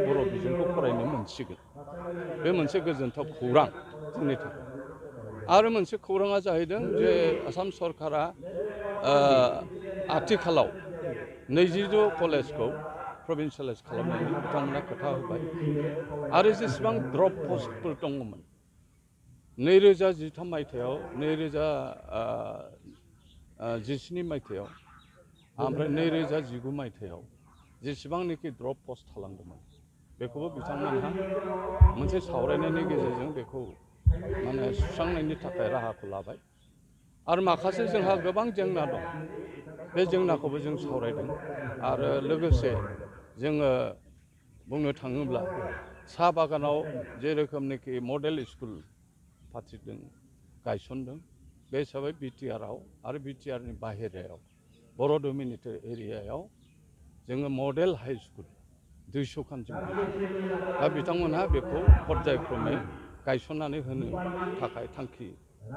बर' बिजोंखौ फरायनो मोनसिगोन। बे मोनसे गोजोनथाव खौरां जोंनि थाखाय। आरो मोनसे खौराङा जाहैदों जे आसाम सरकारा आथिखालाव 22 कलेजखौ प्रभिन्सियेलाइज खालामनायनि बिथांमोना खोथा होबाय। आरो जेसेबां ड्रप पस्टफोर दङमोन 2013 मायथाइयाव 2017 मायथाइयाव ओमफ्राय 2019 मायथाइयाव जेसेबांनाखि ड्रप पस्ट थालांदोंमोन बेखौबो बिथांमोनहा मोनसे सावरायनायनि गेजेरजों बेखौ माने सुस्रांनायनि थाखाय राहाखौ लाबाय। आरो माखासे जोंहा गोबां जेंना दं, बे जेंनाखौबो जों सावरायदों। आरो लोगोसे जोङो बुंनो थाङोब्ला साहा बागानाव जे रोखोमनिखि मडेल स्कुल फाथिदों गायसनदों, बे हिसाबै बिटिआरआव आरो बिटिआरनि बाहेरायाव बर' डमिनेटेड एरियायाव जोङो मडेल हाइ स्कुल 200 खानजों दा बिथांमोनहा बेखौ पर्यायक्रमै गायसननानै होनो थाखाय थांखि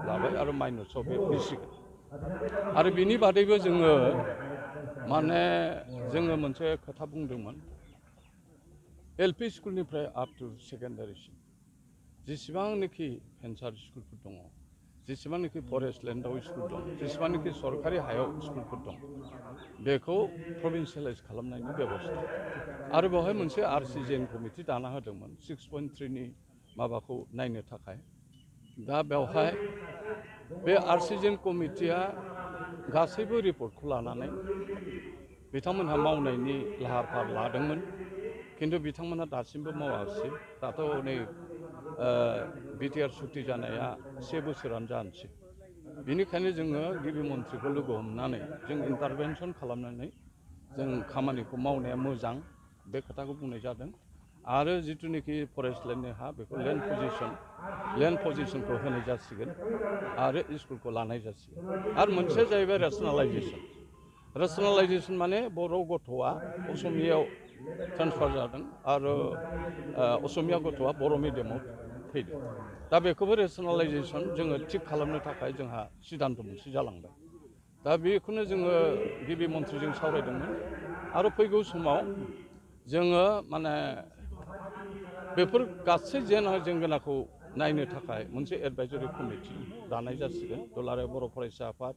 लाबाय आरो माइनसआव बे फैसिगोन। आरो बिनि बादैबो जोङो मोनसे खोथा बुंदोंमोन, एलपि स्कुलनिफ्राय आप टु सेकेन्डारिसिम जेसेबांनाखि भेन्सार स्कुलफोर दङ, जेसेबांनाखि फरेस्ट लेन्डआव स्कुल दं, जेसेबांनाखि सरकारि हायाव स्कुलफोर दं, बेखौ प्रभिन्सियेलाइज खालामनायनि बेबस्था। आरो बेवहाय मोनसे आरसिजेन कमिटि दाना होदोंमोन 6.3नि माबाखौ नायनो थाखाय। दा बेवहाय बे आरसिजेन कमिटिया गासैबो रिपर्टखौ लानानै बिथांमोनहा मावनायनि लाहार फाहार लादोंमोन, खिन्थु बिथांमोनहा दासिमबो मावाखिसै। दाथ' नै बिटिआर सुक्ति जानाया 1 बोसोरानो जानोसै। बेनिखायनो जोङो गिबि मन्थ्रिखौ लोगो हमनानै जों इन्टारभेनसन खालामनानै जों खामानिखौ मावनाया मोजां, बे खोथाखौ बुंनाय जादों। आरो जिथुनिखि फरेस्ट लेन्डनि हा बेखौ लेन्ड पजिसनखौ होनाय जासिगोन आरो स्कुलखौ लानाय जासिगोन। आरो मोनसेया जाहैबाय रेसनेलाइजेसन माने बर' गथ'आ असमियाव ट्रेन्सफार जादों आरो असमिया गथ'आ बर' मिडियामाव फैदों। दा बेखौबो रेसनेलाइजेसन जोङो थिग खालामनो थाखाय जोंहा सिद्धान्त मोनसे जालांबाय। दा बेखौनो जोङो गिबि मन्थ्रिजों सावरायदोंमोन। आरो फैगौ समाव जोङो बेफोर गासै जेंनाखौ नायनो थाखाय मोनसे एडभाइजरि कमिटि दानाय जासिगोन। दुलाराय बर' फरायसा आफाद,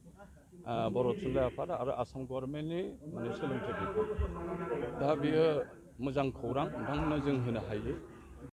बर' थुनलाइ आफाद आरो आसाम गभर्नमेन्टनि सोलोंथाइ बिफान। दा बेयो मोजां खौरां नोंथांमोननो जों होनो हायो।